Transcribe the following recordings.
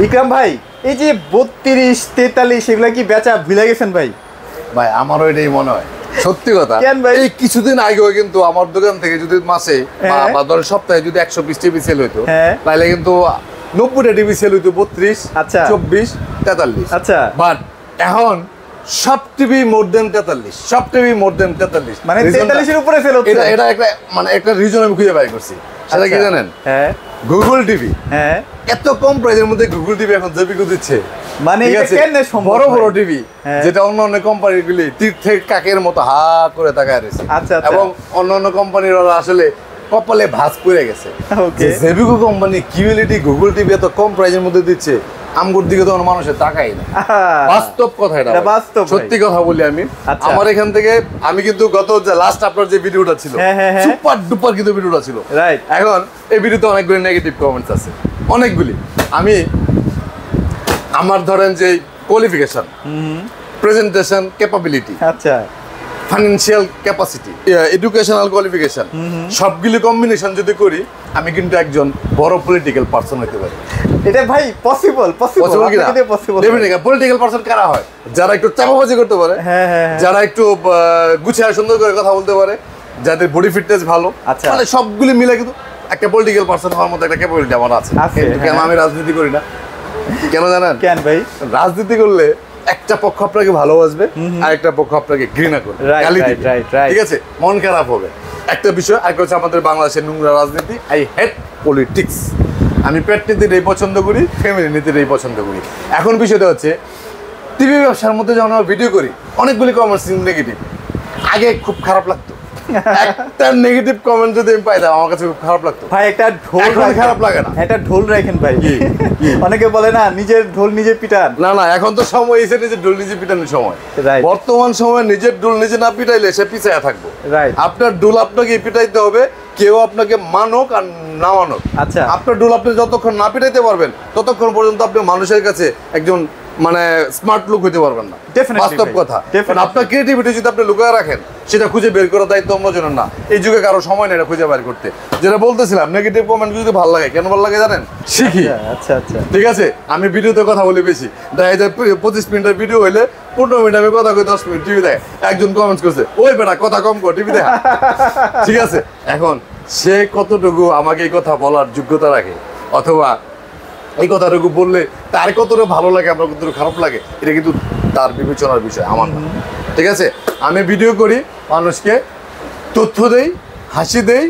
ইকরাম ভাই, এই যে 32, 43 এগুলা কি বেচা ভুলে গেছেন ভাই? ভাই আমারও এটাই মনে হয়, সত্যি কথা। কেন ভাই? এই কিছুদিন আগেও কিন্তু আমার দোকান থেকে যদি মাসে বা ধরেন সপ্তাহে যদি 120 টিভি সেল হইতো, তাহলে কিন্তু 90টা টিভি সেল হইতো 32, 24, 43। আচ্ছা, বাট এখন সব টিভি মোর দেন 43, সব টিভি মোর দেন 43, মানে 43 এর উপরে সেল হচ্ছে। এটা একটা মানে একটা রিজন আমি খুঁজে বাই করছি। সেটা কি জানেন? হ্যাঁ, গুগল টিভি। হ্যাঁ, এত কম প্রাইসের মধ্যে গুগল টিভি এখন জেবিকো দিচ্ছে। মানে এটা কেন সম্ভব? বড় বড় টিভি যেটা অন্য অন্য কোম্পানিগুলি তীর্থের কাকের মতো হা করে তাকায় রয়েছে। আচ্ছা, এবং অন্য অন্য কোম্পানির আসলে কপালে ভাঁজ পড়ে গেছে। জেবিকো কোম্পানি কিউএলইডি গুগল টিভি এত কম প্রাইসের মধ্যে দিচ্ছে, আমগুর দিকে তখন মানুষের তাকাই না। বাস্তব কথা, এটা বাস্তব, সত্যি কথা বলি আমি। আমার এখান থেকে আমি কিন্তু গত লাস্ট আপনার যে ভিডিওটা ছিল সুপার ডুপার কিন্তু ভিডিওটা ছিল, রাইট। এখন এই ভিডিওতে অনেকগুলি নেগেটিভ কমেন্টস আছে, অনেকগুলি। আমি আমার ধরেন যে কোয়ালিফিকেশন, প্রেজেন্টেশন ক্যাপাবিলিটি, আচ্ছা, ফাইন্যান্সিয়াল ক্যাপাসিটি, এডুকেশনাল কোয়ালিফিকেশন, সবগুলি কম্বিনেশন যদি করি আমি কিন্তু একজন বড় পলিটিক্যাল পারসন হতে পারি। এটা ভাই পসিবল কি না? পসিবল। ডেফিনেটলি পলিটিক্যাল পারসন কারা হয়? যারা একটু চাপাবাজি করতে পারে, যারা একটু গুছিয়ে সুন্দর করে কথা বলতে পারে, যাদের বডি ফিটনেস ভালো, মানে সবগুলি মিলে কিন্তু একটা পলিটিক্যাল পারসন হওয়ার মতো একটা ক্যাপাবিলিটি আমার আছে। কেন আমি রাজনীতি করি না? কেন জানেন? কেন ভাই? রাজনীতি করলে একটা পক্ষ আপনাকে ভালোবাসবে আর একটা পক্ষ আপনাকে ঘৃণা করবে, গালি দিবে, ঠিক আছে? মন খারাপ হবে একটা বিষয়। আর হচ্ছে আমাদের বাংলাদেশের নোংরা রাজনীতি। I hate politics. আমি পেট নীতিটাই পছন্দ করি, ফ্যামিলি নীতিটাই পছন্দ করি। এখন বিষয়টা হচ্ছে টিভি ব্যবসার মধ্যে যখন আমরা ভিডিও করি অনেকগুলি কমেন্টস নেগেটিভ। আগে খুব খারাপ লাগতো, একটা নেগেটিভ কমেন্ট যদি আমি পাইতাম আমার কাছে খুব খারাপ লাগতো। ভাই একটা ঢোল খারাপ লাগে না? একটা ঢোল রাখেন ভাই। অনেকে বলে না নিজের ঢোল নিজে পিটান। না না, এখন তো সময় এসে নিজের ঢোল নিজে পিটানোর সময়। বর্তমান সময়ে নিজের ঢোল নিজে না পিটাইলে সে পিছায়া থাকবো। আপনার ঢোল আপনাকে পিটাইতে হবে, কেউ আপনাকে মানক আর না মানক। আচ্ছা, আপনার ঢোল আপনি যতক্ষণ না পিটাইতে পারবেন ততক্ষণ পর্যন্ত আপনি মানুষের কাছে একজন মানে স্মার্ট লোক হইতে পারবেন না। বাস্তব কথা। আপনার ক্রিয়েটিভিটি যদি আপনি লুকিয়ে রাখেন সেটা খুঁজে বের করার দায়িত্ব অন্যজনের না। এই যুগে কারো সময় নেই এটা খুঁজে বের করতে। যেটা বলতেছিলাম, নেগেটিভ কমেন্ট যদি ভালো লাগে, কেন ভালো লাগে জানেন? শিখি। আচ্ছা আচ্ছা, ঠিক আছে। আমি ভিডিওতে কথা বলি বেশি, দেখা যায় 25 মিনিটের ভিডিও হইলে 15 মিনিট আমি কথা কই, 10 মিনিট টিভি দেখে একজন কমেন্টস করছে, ওই বেটা কথা কম কর, টিভি দেখা। ঠিক আছে, এখন সে কতটুকু আমাকে এই কথা বলার যোগ্যতা রাখে, অথবা এই কথাটুকু বললে তার কতটা ভালো লাগে, আমার কতটা খারাপ লাগে, এটা কিন্তু তার বিবেচনার বিষয়, আমার না। ঠিক আছে, আমি ভিডিও করি, মানুষকে তথ্য দেই, হাসি দেই,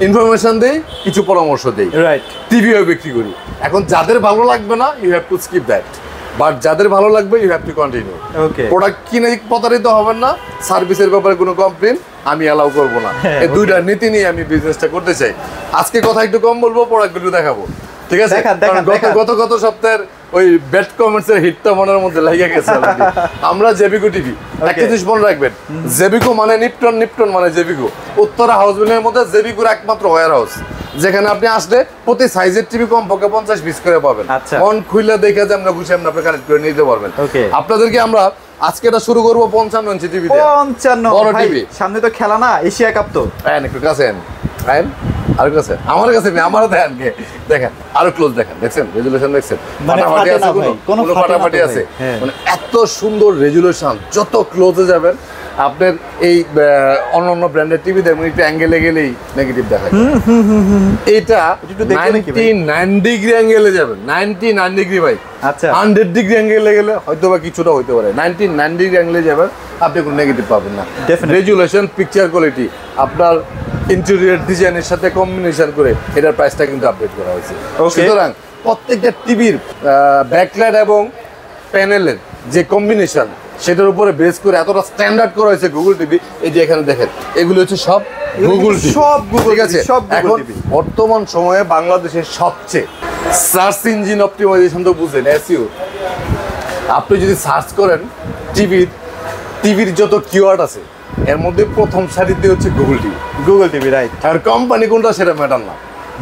ইনফরমেশন দেই, কিছু পরামর্শ দেই, রাইট। টিভিও বিক্রি করি। এখন যাদের ভালো লাগবে না, you have to skip that, but যাদের ভালো লাগবে you have to continue. Okay, product কিনে প্রতারিত হবেন না, সার্ভিসের ব্যাপারে কোনো কমপ্লেন আমি অ্যালাউ করবো না। এই দুইটা নীতি নিয়ে আমি বিজনেসটা করতে চাই। আজকে কথা একটু কম বলবো, প্রোডাক্টগুলো দেখাবো, ঠিক আছে? গত সপ্তাহের ওই ব্যাড কমেন্টস এর হিটটা মনের মধ্যে লেগে গেছে। আমরা জেবিকো টিভি, একটা জিনিস মনে রাখবেন, জেবিকো মানে নিপটন, নিপটন মানে জেবিকো। উত্তরা হাউস বিল্ডিং এর মধ্যে জেবিকোর একমাত্র ওয়্যার হাউস, যেখানে আপনি আসলে প্রতি সাইজের টিভি কমপক্ষে 50 পিস করে পাবেন। মন খুলে দেখে যে আমরা গুছিয়ে আপনি কানেক্ট করে নিতে পারবেন। আপনাদেরকে আমরা আজকে এটা শুরু করবো 55 ইঞ্চি টিভি দিয়ে। 55 বড় টিভি। সামনে তো খেলা না, এশিয়া কাপ তো। হ্যাঁ, একটু কাছে আইন, আর কাছে আমার কাছে আমারও দেখেন, দেখেন আরো ক্লোজ দেখেন, দেখছেন রেজুলেশন, দেখছেন ফাটাফাটি আছে, কোনো ফাটাফাটি আছে, মানে এত সুন্দর রেজুলেশন। যত ক্লোজে যাবেন আপনার এই অন্যান্য ব্র্যান্ডের টিভি দেখবেন একটু অ্যাঙ্গেলে গেলেই নেগেটিভ দেখায়। এটা 99 ডিগ্রি অ্যাঙ্গেলে যাবেন, 99 ডিগ্রি ভাই। আচ্ছা, 100 ডিগ্রি অ্যাঙ্গেলে গেলে হয়তো বা কিছুটা হইতে পারে, 99 ডিগ্রি অ্যাঙ্গেলে যাবেন আপনি কোনো নেগেটিভ পাবেন না। রেজুলেশন, পিকচার কোয়ালিটি, আপনার ইন্টেরিয়র ডিজাইনের সাথে কম্বিনেশন করে এটার প্রাইসটা কিন্তু আপডেট করা হয়েছে। সুতরাং প্রত্যেকটা টিভির ব্যাকলাইট এবং প্যানেলের যে কম্বিনেশন সেটার উপরে বেস করে এতটা স্ট্যান্ডার্ড করা হয়েছে গুগল টিভি। এই যে এখানে দেখেন, এগুলো হচ্ছে সব গুগল টিভি, সব গুগল, ঠিক আছে? এখন বর্তমান সময়ে বাংলাদেশের সবচেয়ে সার্চ ইঞ্জিন অপটিমাইজেশন তো বুঝেন, এসইও। আপনি যদি সার্চ করেন টিভির যত কিওয়ার্ড আছে এর মধ্যে প্রথম সারিতে হচ্ছে Google TV. Google TV, right. আর কোম্পানি কোনটা সেটা ম্যাটার না,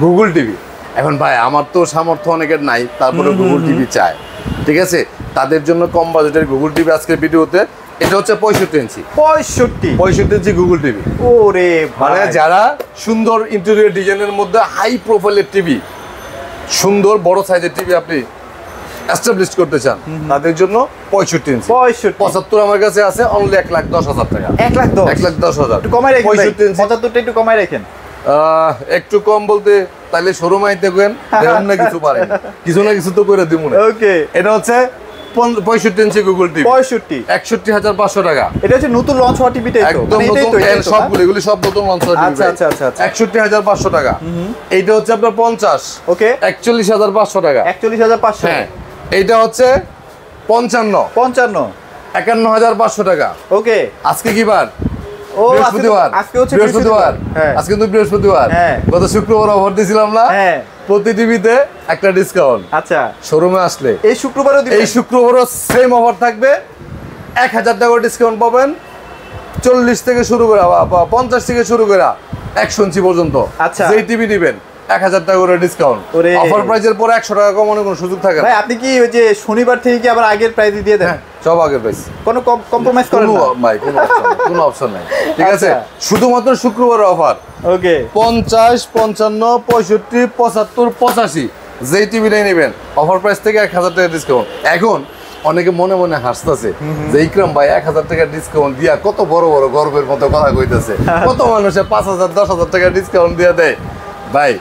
গুগল টিভি। এখন ভাই আমার তো সামর্থ্য অনেকের নাই, তারপরে গুগল টিভি চায়, ঠিক আছে? তাদের জন্য কম বাজেটের গুগল টিভি আজকের ভিডিওতে। এটা হচ্ছে 65 ইঞ্চি, 65 ইঞ্চি গুগল টিভি। ওরে মানে যারা সুন্দর ইন্টেরিয়র ডিজাইনের মধ্যে হাই প্রোফাইলের টিভি, সুন্দর বড় সাইজের টিভি আপনি এস্টাবলিশ করতে চান তাদের জন্য 65 ইঞ্চি 75 আমার কাছে আছে অনলি 1,10,000 টাকা 1,10,000 একটু কমাই রাখেন 75টা একটু কমাই রাখেন একটু কম বলতে তাহলে শোরুম আইতে গেন দেখুন না কিছু পারেন কিছু না কিছু তো করে দিব না ওকে এটা হচ্ছে 65 ইঞ্চি গুগল টিভি 61,500 টাকা এটা হচ্ছে নতুন লঞ্চ হওয়া টিভিটাই তো একদম নতুন সবগুলো এগুলি সব নতুন লঞ্চ হওয়া টিভি আচ্ছা 61,500 টাকা এইটা হচ্ছে আপনার 50 ওকে 41,500 টাকা 41,500 হ্যাঁ এইটা হচ্ছে 55 51,500 টাকা ওকে আজকে কি বার বৃহস্পতিবার আজকে তো বৃহস্পতিবার গত শুক্রবার অফার দিয়েছিলাম না প্রতি টিভিতে একটা ডিসকাউন্ট আচ্ছা শোরুমে আসলে এই শুক্রবারও সেম অফার থাকবে 1,000 টাকা ডিসকাউন্ট পাবেন 40 থেকে শুরু করে 50 থেকে শুরু করে 100 ইঞ্চি পর্যন্ত যেই টিভি নেবেন 1,000 টাকা করে ডিসকাউন্ট অফার প্রাইসের পরে 100 টাকা কমানোর কোনো সুযোগ থাকে না ভাই আপনি কি ওই যে শনিবার থেকে কি আবার আগের প্রাইস দিয়ে দেন সব আগের প্রাইস কোনো কম্প্রোমাইজ করেন না ভাই কোনো অপশন নাই ঠিক আছে শুধুমাত্র শুক্রবারের অফার ওকে 50 55 65 75 85 যেই টিভিটাই নেবেন অফার প্রাইস থেকে 1,000 টাকা ডিসকাউন্ট এখন অনেকে মনে মনে হাসতেছে যে ইকরাম ভাই 1,000 টাকা ডিসকাউন্ট দিয়া কত বড় বড় গর্বের মতো কথা কইতেছে কত মানুষে 5,000 10,000 টাকা ডিসকাউন্ট দিয়া দেয় ভাই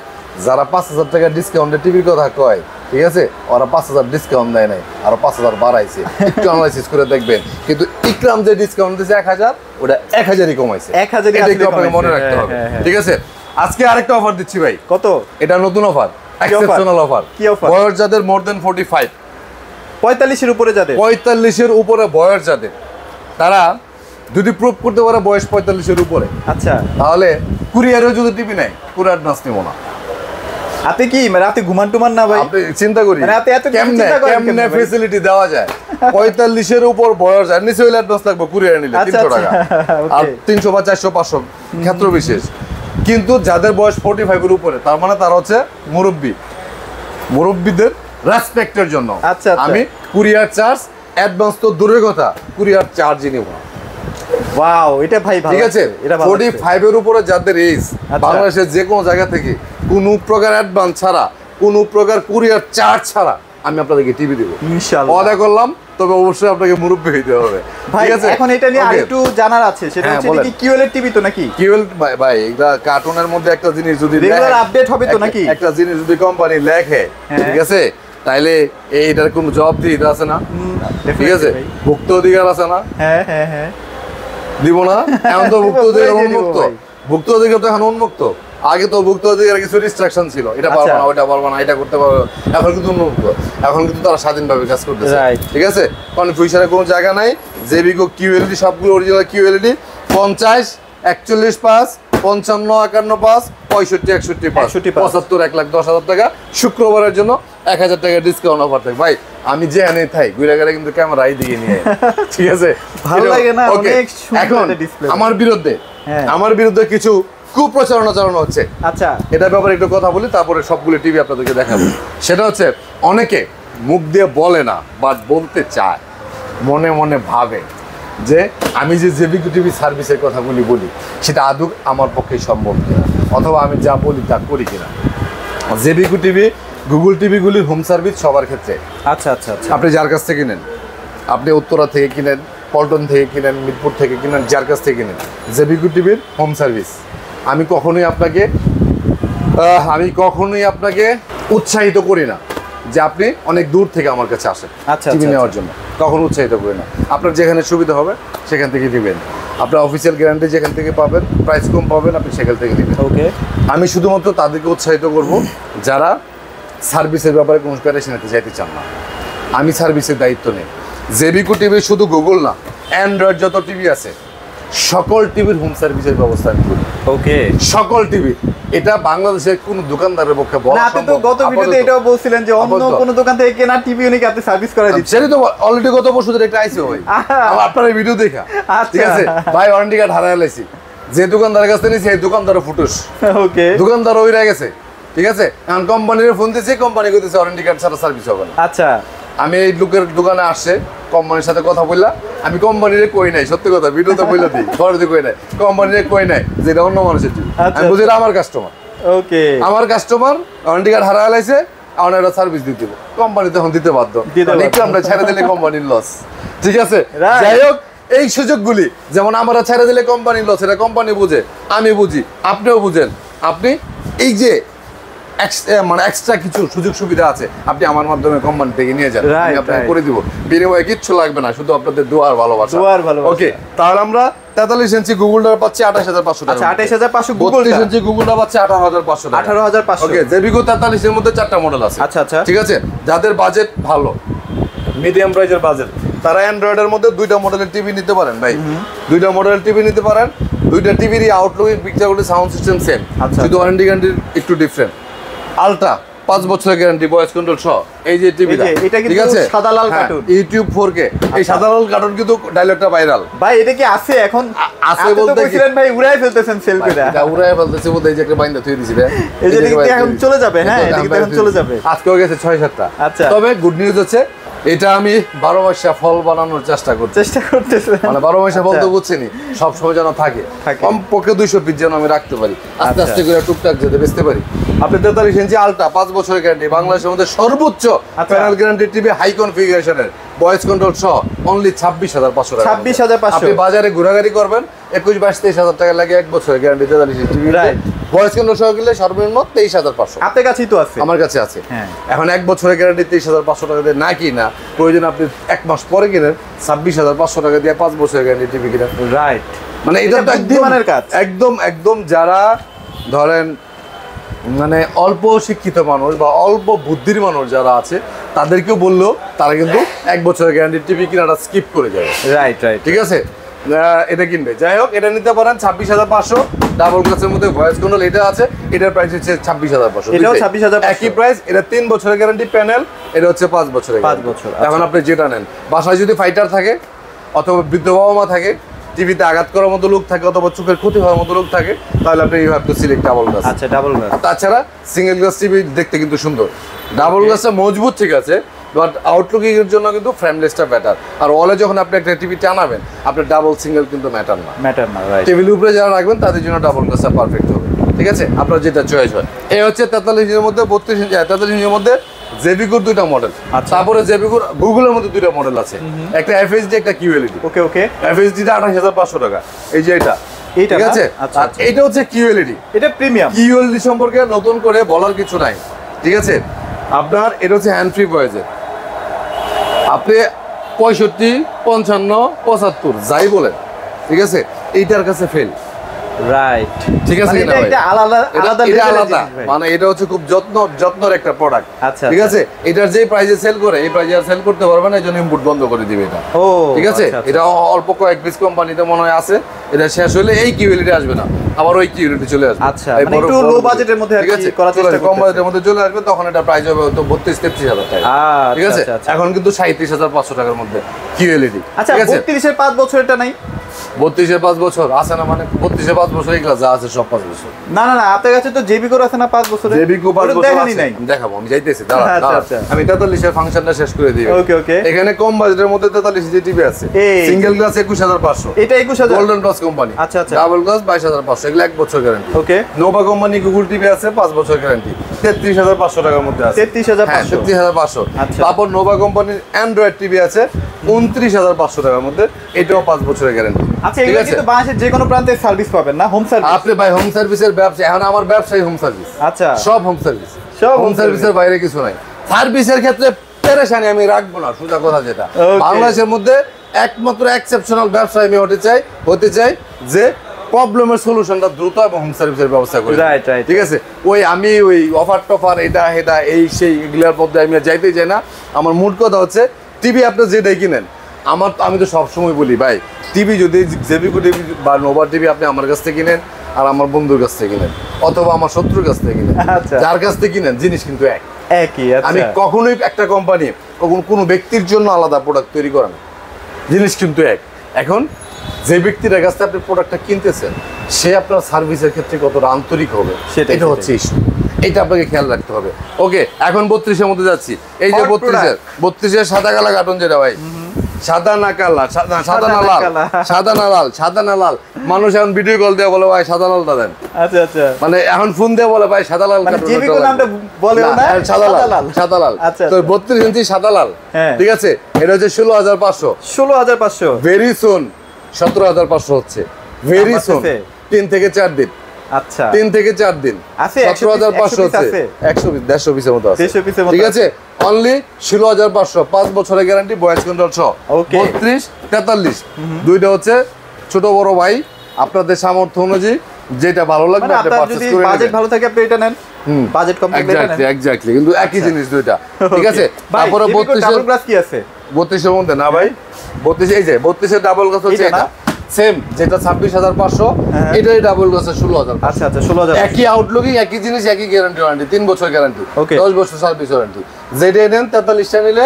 যারা 5,000 টাকা ডিসকাউন্টে টিভির কথা কয় ঠিক আছে ওরা 5,000 ডিসকাউন্ট দেয় নাই আর 5,000 বাড়াইছে একটু অ্যানালাইসিস করে দেখবেন কিন্তু ইকরাম যে ডিসকাউন্ট দিয়েছে 1,000 ওটা 1,000ই কমাইছে 1,000ই এটা আপনাকে মনে রাখতে হবে ঠিক আছে আজকে আরেকটা অফার দিচ্ছি ভাই কত এটা নতুন অফার এক্সেপশনাল অফার কি অফার বয়স যাদের মোর দেন 45 45 এর উপরে যাদের 45 এর উপরে বয়স যাদের তারা যদি প্রুভ করতে পারে বয়স 45 এর উপরে আচ্ছা তাহলে কুরিয়ারেও যদি টিভি নেয় কুরিয়ার নাস নিব না আপনি কি রাতে ঘুমান টুমান না ভাই আপনি চিন্তা করি রাতে এত চিন্তা করেন কেমনে ফ্যাসিলিটি দেওয়া যায় 45 এর উপর বয়স আর নিচে হইলে অ্যাডভান্স লাগবে কুরিয়ারে নিলে 300 টাকা আর 300 বা 400 500 ক্ষেত্র বিশেষ কিন্তু যাদের বয়স 45 এর উপরে তার মানে তারা হচ্ছে মুরব্বিদের রেসপেক্টের জন্য আমি কুরিয়ার চার্জ অ্যাডভান্স তো দূরের কথা কুরিয়ার চার্জই নিব না ওয়াও এটা ভাই ভালো ঠিক আছে 45 এর উপরে যাদের এজ বাংলাদেশের যে কোনো জায়গা থেকে কোনো প্রকার অ্যাডভান্স ছাড়া কোনো প্রকার কুরিয়ার চার্জ ছাড়া আমি আপনাদেরকে টিভি দেব ইনশাআল্লাহ ওয়াদা করলাম তবে অবশ্যই আপনাকে মুরব্বি হইতে হবে ঠিক আছে এখন এটা নিয়ে আরেকটু জানার আছে সেটা হচ্ছে কি কিউএল টিভি তো নাকি কিউএল ভাই এটা কার্টুনের মধ্যে একটা জিনিস যদি রেগুলার আপডেট হবে তো নাকি একটা জিনিস যদি কোম্পানি লেখে ঠিক আছে তাইলে এইটার কোনো জবাব দিতে আছে না ঠিক আছে ভুক্ত অধিকার আছে না হ্যাঁ দিব না এখন তো ভুক্ত অধিকার উন্মুক্ত ভুক্ত অধিকার তো এখন উন্মুক্ত আগে তো ভুক্ত অধিকার কিছু রিস্ট্রিকশন ছিল এটা পারবো না ওটা পারবো না এটা করতে পারবো এখন কিন্তু উন্মুক্ত এখন কিন্তু তারা স্বাধীনভাবে কাজ করতেছে ঠিক আছে কনফিউশনের কোনো জায়গা নাই জেবিকো কিউএলডি সবগুলো অরিজিনাল কিউএলডি 50 41 5 55 51 5 65 61 5 75 1,10,000 টাকা শুক্রবারের জন্য 1,000 টাকা ডিসকাউন্ট অফার থাকে ভাই আমি যে আনে থাই ঘুরে গেলে কিন্তু ক্যামেরা এই দিকে নিয়ে ঠিক আছে ভালো লাগে না অনেক সুন্দর ডিসপ্লে আমার বিরুদ্ধে কিছু কুপ্রচারণা চালানো হচ্ছে আচ্ছা এটার ব্যাপারে একটু কথা বলি তারপরে সবগুলো টিভি আপনাদেরকে দেখাবো সেটা হচ্ছে অনেকে মুখ দিয়ে বলে না বাট বলতে চায় মনে মনে ভাবে যে আমি যে জেবিকো টিভি সার্ভিসের কথাগুলি বলি সেটা আদৌ আমার পক্ষে সম্ভব কিনা অথবা আমি যা বলি তা করি কিনা জেবিকো টিভি গুগল টিভিগুলির হোম সার্ভিস সবার ক্ষেত্রে আচ্ছা আপনি যার কাছ থেকে কিনেন আপনি উত্তরা থেকে কিনেন পল্টন থেকে কিনেন মিরপুর থেকে কিনেন যার কাছ থেকে কিনেন জেবিকো টিভির হোম সার্ভিস আমি কখনোই আপনাকে উৎসাহিত করি না যে আপনি অনেক দূর থেকে আমার কাছে আসেন টিভি নেওয়ার জন্য কখনো উৎসাহিত করি না আপনার যেখানে সুবিধা হবে সেখান থেকে নেবেন আপনার অফিসিয়াল গ্যারান্টি যেখান থেকে পাবেন প্রাইস কম পাবেন আপনি সেখান থেকে নেবেন ওকে আমি শুধুমাত্র তাদেরকে উৎসাহিত করব যারা সার্ভিসের ব্যাপারে কোনো প্যারেশান নিতে চাইতে চান না আমি সার্ভিসের দায়িত্ব নেই জেবিকো টিভি শুধু গুগল না অ্যান্ড্রয়েড যত টিভি আছে সকল টিভির হোম সার্ভিসের ব্যবস্থা আমি করি ওকে সকল টিভি এটা বাংলাদেশের কোন দোকানদারের পক্ষে বলা না আপনি তো গত ভিডিওতে এটাও বলছিলেন যে অন্য কোন দোকান থেকে কেনা টিভি উনি আপনি সার্ভিস করে দিচ্ছেন সেটা তো অলরেডি গত বছর একটা আইছে ভাই আপনার এই ভিডিও দেখা ঠিক আছে ভাই ওয়ারেন্টি কার্ড হারায় লাইছি যে দোকানদারের কাছে নিয়েছি এই দোকানদারও ফুটুস ওকে দোকানদার ওই রয়ে গেছে ঠিক আছে এখন কোম্পানির ফোন দিয়েছে কোম্পানি কইতেছে ওয়ারেন্টি কার্ড ছাড়া সার্ভিস হবে না আচ্ছা আমি এই লোকের দোকানে আসছে কোম্পানির সাথে কথা বললাম আমি কোম্পানিরে কই নাই সত্যি কথা ভিডিওতে বলে দিই ঘরে কই নাই কোম্পানিরে কই নাই যেটা অন্য মানুষের আমি বুঝি আমার কাস্টমার ওকে আমার কাস্টমার ওয়ারেন্টি কার্ড হারায় লাইছে আমরা একটা সার্ভিস দিয়ে দিব, কোম্পানি তখন দিতে বাধ্য, একটু আমরা ছেড়ে দিলে কোম্পানির লস। ঠিক আছে, যাই হোক এই সুযোগগুলি যেমন আমরা ছেড়ে দিলে কোম্পানির লস, এটা কোম্পানি বুঝে, আমি বুঝি, আপনিও বুঝেন। আপনি এই যে মানে এক্সট্রা কিছু সুযোগ সুবিধা আছে আপনি আমার মাধ্যমে কোম্পানি থেকে নিয়ে যান, আমি আপনাকে করে দিব, বিনিময়ে কিচ্ছু লাগবে না, শুধু আপনাদের দোয়ার ভালোবাসা। ওকে, তাহলে আমরা 43 ইঞ্চি গুগলটা পাচ্ছি 28500 টাকা। আচ্ছা 28500 গুগলটা। 32 ইঞ্চি গুগলটা পাচ্ছি 18500 টাকা। 18500। ওকে, জেবিকো 43 এর মধ্যে 4টা মডেল আছে। আচ্ছা আচ্ছা, ঠিক আছে, যাদের বাজেট ভালো, মিডিয়াম প্রাইসের বাজেট, তারা অ্যান্ড্রয়েডের মধ্যে 2টা মডেলের টিভি নিতে পারেন ভাই। 2টা মডেলের টিভি নিতে পারেন। 2টা টিভির আউটলুক, পিকচারগুলো, সাউন্ড সিস্টেম সেম, শুধু ওয়ারেন্টি গ্যারান্টি একটু ডিফারেন্ট। আলট্রা 5 বছরের গ্যারান্টি, ভয়েস কন্ট্রোল সহ। এই যে টিভিটা, ঠিক আছে, সাদা লাল কার্টুন, ইউটিউব 4K। এই সাদা লাল কার্টুন কিন্তু ডায়লগটা ভাইরাল ভাই। এটা কি আছে এখন? আছে বলতে কি ভাই উড়াই ফেলতেছেন সেল করে। এটা উড়াই ফেলতেছে বলতে এই যে একটা বাইন্দা তৈরি দিছি রে, এই যে এখন চলে যাবে। হ্যাঁ, এটা কিন্তু এখন চলে যাবে। আজকেও গেছে 6-7টা। আচ্ছা, তবে গুড নিউজ হচ্ছে এটা আমি 12 মাসা ফল বানানোর চেষ্টা করতেছি। মানে 12 মাসা ফল তো বুঝছেনই, সব সময় যেন থাকে, কমপক্ষে 200 পিস যেন আমি রাখতে পারি, আস্তে আস্তে করে টুকটাক যেতে বেচতে পারি। আপনি 43 ইঞ্চি আলট্রা 5 বছরের গ্যারান্টি, বাংলাদেশের মধ্যে সর্বোচ্চ প্যানেল গ্যারান্টি টিভি, হাই কনফিগারেশনের, ভয়েস কন্ট্রোল সহ, অনলি 26500 টাকা। 26500। আপনি বাজারে ঘোরাঘুরি করবেন 21-22-23,000 টাকা লাগে 1 বছরের guarantee 43 inch TV. Voice control সহ কিনলে সর্বনিম্ন 23500। আপনার কাছেই তো আছে, আমার কাছে আছে। এখন 1 বছরের গ্যারান্টি 23500 টাকা দিয়ে না কিনা, প্রয়োজন আপনি 1 মাস পরে কিনেন 26500 টাকা দিয়ে 5 বছরের গ্যারান্টি টিভি কিনেন। রাইট, মানে এটা তো বুদ্ধিমানের কাজ। একদম যারা ধরেন মানে অল্প শিক্ষিত মানুষ বা অল্প বুদ্ধির মানুষ যারা আছে, তাদেরকেও বললো তারা কিন্তু 1 বছরের গ্যারান্টি টিভি কিনাটা স্কিপ করে যাবে। রাইট, ঠিক আছে, এটা কিনবে। যাই হোক, এটা নিতে পারেন 26500। ডাবল গ্লাসের মধ্যে ভয়েস কন্ট্রোল এটা আছে, এটার প্রাইস হচ্ছে 26500। এটাও 26500, একই প্রাইস। এটা 3 বছরের গ্যারান্টি প্যানেল, এটা হচ্ছে 5 বছরের। 5 বছর। এখন আপনি যেটা নেন, বাসায় যদি ফাইটার থাকে অথবা বৃদ্ধ বাবা মা থাকে, টিভিতে আঘাত করার মতো লোক থাকে অথবা চোখের ক্ষতি হওয়ার মতো লোক থাকে, তাহলে আপনি you have to select double glass. আচ্ছা, ডাবল গ্লাস। তাছাড়া সিঙ্গেল গ্লাস টিভি দেখতে কিন্তু সুন্দর, ডাবল গ্লাসটা মজবুত, ঠিক আছে, বাট আউটলুকিং এর জন্য কিন্তু ফ্রেমলেসটা বেটার। আর ওয়ালে যখন আপনি একটা টিভি টানাবেন, আপনার ডাবল সিঙ্গেল কিন্তু ম্যাটার না। রাইট, টেবিলের উপরে যারা রাখবেন তাদের জন্য ডাবল গ্লাসটা পারফেক্ট হবে। ঠিক আছে, আপনার যেটা চয়েস হয়। এই হচ্ছে 43 ইঞ্চির মধ্যে, 32 ইঞ্চি, 43 ইঞ্চির মধ্যে জেবিকোর 2টা মডেল। তারপরে জেবিকোর গুগলের মধ্যে 2টা মডেল আছে, একটা এফএইচডি, একটা কিউএলইডি। ওকে, এফএইচডিটা 28500 টাকা। এই যে এটা, ঠিক আছে, আর এটা হচ্ছে কিউএলইডি। এটা প্রিমিয়াম। কিউএলইডি সম্পর্কে নতুন করে বলার কিছু নাই। ঠিক আছে, আপনার এটা হচ্ছে হ্যান্ড ফ্রি ভয়েসের। আপনি 65, 55, 75 যাই বলেন, ঠিক আছে, এইটার কাছে ফেল। রাইট, ঠিক আছে, এটা আলাদা, মানে এটা হচ্ছে খুব যত্নের একটা প্রোডাক্ট। ঠিক আছে, এটার যে প্রাইসে সেল করে এই প্রাইসে আর সেল করতে পারবে না, এইজন্য ইম্পোর্ট বন্ধ করে দিবে এটা। ঠিক আছে, এটা অল্প কয়েক পিস কোম্পানিতে মনে হয় আছে, এটা শেষ হলে এই কিউএলইডি আসবে না, আবার ওই কিউএলইডি চলে আসবে। আচ্ছা, মানে একটু লো বাজেটের মধ্যে ঠিক আছে, করার চেষ্টা করতে, কম বাজেটের মধ্যে চলে আসবে, তখন এটা প্রাইস হবে তো 32-33,000 টাকা। ঠিক আছে, এখন কিন্তু 37,500 টাকার মধ্যে কিউএলইডি। আচ্ছা, 32 এর 5 বছর এটা নাই? 32 এর 5 বছর আছে না, মানে 32 এর 5 বছর এগুলা যা আছে সব 5 বছর। না, আপনার কাছে তো জেবিকো আছে না 5 বছরের? জেবিকো 5 বছর আছে, দেখাবো, আমি যাইতেছি, দাঁড়া। আমি 43 এর ফাংশনটা শেষ করে দিই। ওকে, এখানে কম বাজেটের মধ্যে 43 ইঞ্চি টিভি আছে, সিঙ্গেল গ্লাস 21500। এটা 21000, গোল্ডেন প্লাস কোম্পানি। আচ্ছা, ডাবল গ্লাস 22500, এগুলা 1 বছর গ্যারান্টি। ওকে, নোভা কোম্পানি গুগল টিভি আছে 5 বছর গ্যারান্টি, 33500 টাকার মধ্যে আছে। 33500। তারপর নোভা কোম্পানির অ্যান্ড্রয়েড টিভি আছে 29500 টাকার মধ্যে, এটাও 5 বছরের গ্যারান্টি। আচ্ছা, এগুলো কিন্তু বাংলাদেশের যে কোনো প্রান্তে সার্ভিস পাবেন না? Home service? আপনি ভাই হোম সার্ভিসের ব্যবসা, এখন আমার ব্যবসায় হোম সার্ভিস। আচ্ছা, সব হোম সার্ভিস, হোম সার্ভিসের বাইরে কিছু নাই। সার্ভিসের ক্ষেত্রে পেরেশানি আমি রাখবো না, সোজা কথা যেটা। বাংলাদেশের মধ্যে একমাত্র এক্সেপশনাল ব্যবসা আমি হতে চাই যে প্রবলেমের সলিউশনটা দ্রুত এবং হোম সার্ভিসের ব্যবস্থা করি। ঠিক আছে, আমি ওই অফার টফার এটা এই সেই এগুলোর মধ্যে আমি যাইতে চাই না। আমার মূল কথা হচ্ছে টিভি আপনি যেটাই কিনেন, আমি তো সবসময় বলি ভাই, টিভি যদি জেবিকো টিভি বা নোভা টিভি আপনি আমার কাছ থেকে কিনেন আর আমার বন্ধুর কাছ থেকে কিনেন অথবা আমার শত্রুর কাছ থেকে কিনেন, যার কাছ থেকে কিনেন জিনিস কিন্তু একই। আমি কখনোই একটা কোম্পানি কোনো ব্যক্তির জন্য আলাদা প্রোডাক্ট তৈরি করে না, জিনিস কিন্তু এক। এখন যে ব্যক্তির কাছ থেকে আপনি প্রোডাক্টটা কিনতেছেন, সে আপনার সার্ভিসের ক্ষেত্রে কতটা আন্তরিক হবে, এটা হচ্ছে ইস্যু। এটা আপনাকে খেয়াল রাখতে হবে। ওকে, এখন 32 এর মধ্যে যাচ্ছি। এই যে 32 এর সাদা কালা কার্টুন যেটা ভাই, সাদা না কালা, সাদা না লাল, সাদা না লাল, সাদা না লাল। মানুষ এখন ভিডিও কল দিয়ে বলে ভাই সাদা লালটা দেন। আচ্ছা আচ্ছা, মানে এখন ফোন দিয়ে বলে ভাই সাদা লাল, মানে জিবিকো নামটা বলে না, সাদা লাল, সাদা লাল। তো 32 ইঞ্চি সাদা লাল, ঠিক আছে। এটা হচ্ছে 16,500, 16,500। ভেরি সুন 17,500 হচ্ছে, ভেরি সুন। 3 থেকে 4 দিন। আচ্ছা, 3 থেকে 4 দিন আছে। 17,500 হচ্ছে, 100 পিসের মতো আছে, 150 পিসের মতো, ঠিক আছে। অনলি 16,500, 5 বছরের গ্যারান্টি, ভয়েস কন্ট্রোল সহ। 32, 43 দুইটা হচ্ছে ছোট বড় ভাই, আপনাদের সামর্থ্য অনুযায়ী যেটা ভালো লাগবে আপনি পারচেজ করে নেবেন। বাজেট ভালো থাকে আপনি এটা নেন, বাজেট কম থাকলে এটা নেন। এক্স্যাক্টলি, কিন্তু একই জিনিস দুইটা, ঠিক আছে। তারপরে 32 ডাবল গ্লাস কি আছে? 32 এর মধ্যে না ভাই, 32 এই যে 32 এর ডাবল গ্লাস হচ্ছে এটা সেম, যেটা 26,500, এটাই ডাবল গ্লাস 16,000। আচ্ছা আচ্ছা, 16,000। একই আউটলুকিং, একই জিনিস, একই গ্যারান্টি ওয়ারেন্টি, 3 বছর গ্যারান্টি, 10 বছর সার্ভিস ওয়ারেন্টি। যেটা নেন 43টা নিলে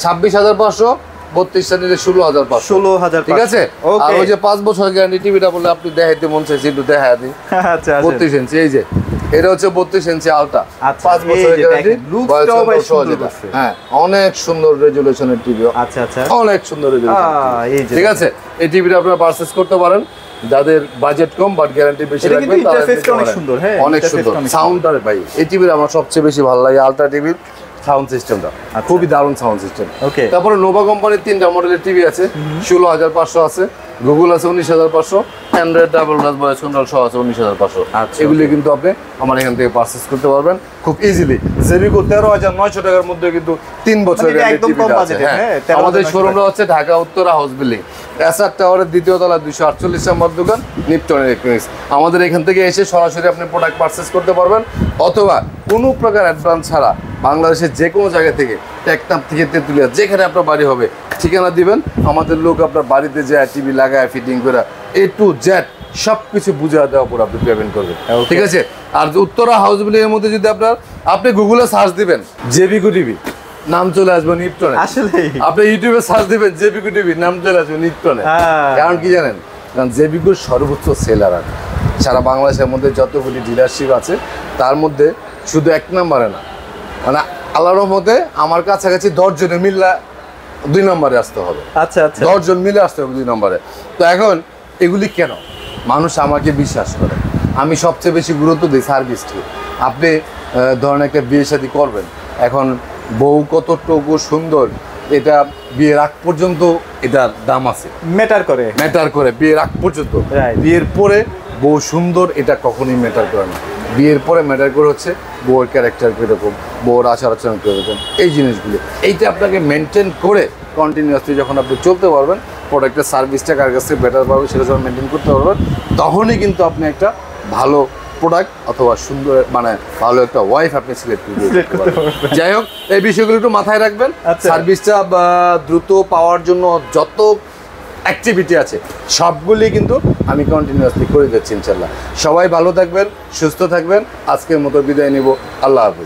26,500, 32টা নিলে 16,500, ঠিক আছে। আর ওই যে 5 বছর গ্যারান্টি টিভিটা বলে আপনি দেখাইতে মন চাইছে একটু দেখায় দিই। আচ্ছা, 32 ইঞ্চি, এই যে এটা হচ্ছে 32 ইঞ্চি আলট্রা, 5 বছরের গ্যারান্টি, হ্যাঁ অনেক সুন্দর রেজুলেশনের টিভি। আচ্ছা আচ্ছা, অনেক সুন্দর রেজুলেশন, ঠিক আছে। এই টিভিটা আপনারা পারচেজ করতে পারেন, যাদের বাজেট কম বাট গ্যারান্টি বেশি রাখবেন তাদের অনেক সুন্দর। হ্যাঁ, অনেক সুন্দর সাউন্ডটারে ভাই, এই টিভির আমার সবচেয়ে বেশি ভালো লাগে আলট্রা টিভির সাউন্ড সিস্টেমটা, খুবই দারুণ সাউন্ড সিস্টেম। তারপরে নোভা কোম্পানির 3টা মডেলের টিভি আছে, 16,500 আছে, গুগল আছে 19,500, Android double glass voice control সহ আছে 19,500। এগুলি কিন্তু আপনি আমার এখান থেকে পারচেজ করতে পারবেন খুব ইজিলি। জেবিকো 13,900 টাকার মধ্যে কিন্তু 3 বছরের গ্যারান্টি আছে। আমাদের শোরুমটা হচ্ছে Dhaka Uttara house building, SR টাওয়ারের 2য় তলা, 248 নম্বর দোকান, নিপটন ইলেকট্রনিক্স। আমাদের এখান থেকে এসে সরাসরি আপনি প্রোডাক্ট পারচেজ করতে পারবেন, অথবা কোনো প্রকার অ্যাডভান্স ছাড়া বাংলাদেশের যে কোনো জায়গা থেকে, টেকনাফ থেকে তেঁতুলিয়া, যেখানে আপনার বাড়ি হবে ঠিকানা দিবেন, আমাদের লোক আপনার বাড়িতে যায় টিভি লাগায় ফিটিং করে A to Z সব কিছু বুঝা দেওয়ার পর আপনি পেমেন্ট করবেন, ঠিক আছে। আর উত্তরা হাউস বিল্ডিং এর মধ্যে যদি আপনি গুগলে সার্চ দিবেন জেবিকো টিভি, নাম চলে আসবে নিপটনে। আসলে আপনি ইউটিউবে সার্চ দিবেন জেবিকো টিভি, নাম চলে আসবে নিপটনে। কারণ কি জানেন, কারণ জেবিকোর সর্বোচ্চ সেলার আছে সারা বাংলাদেশের মধ্যে, যতগুলি ডিলারশিপ আছে তার মধ্যে শুধু 1 নম্বরে না, মানে আল্লাহর রহমতে আমার কাছাকাছি 10 জনের মিল্লা 2 নম্বরে আসতে হবে। আচ্ছা আচ্ছা, 10 জন মিলে আসতে হবে 2 নম্বরে। তো এখন এগুলি কেন মানুষ আমাকে বিশ্বাস করে, আমি সবচেয়ে বেশি গুরুত্ব দিই সার্ভিসকে। আপনি ধরেন একটা বিয়ে শাদী করবেন, এখন বউ কতটুকু সুন্দর এটা বিয়ের আগ পর্যন্ত এটার দাম আছে, ম্যাটার করে বিয়ের আগ পর্যন্ত। বিয়ের পরে বউ সুন্দর এটা কখনোই ম্যাটার করে না, বিয়ের পরে ম্যাটার করে হচ্ছে বউয়ের ক্যারেক্টার কীরকম, বউর আচার আচরণ কীরকম, এই জিনিসগুলি। এইটা আপনাকে মেনটেন করে কন্টিনিউয়াসলি যখন আপনি চলতে পারবেন, প্রোডাক্টের সার্ভিসটা কার কাছে বেটার পাবেন সেটা যখন মেনটেন করতে পারবেন, তখনই কিন্তু আপনি একটা ভালো প্রোডাক্ট অথবা সুন্দর মানে ভালো একটা ওয়াইফ আপনি সিলেক্ট করতে পারবেন। যাই হোক, এই বিষয়গুলো একটু মাথায় রাখবেন। সার্ভিসটা দ্রুত পাওয়ার জন্য যত অ্যাক্টিভিটি আছে সবগুলি কিন্তু আমি কন্টিনিউয়াসলি করে যাচ্ছি ইনশাল্লাহ। সবাই ভালো থাকবেন, সুস্থ থাকবেন। আজকের মতো বিদায় নিব, আল্লাহ হাফেজ।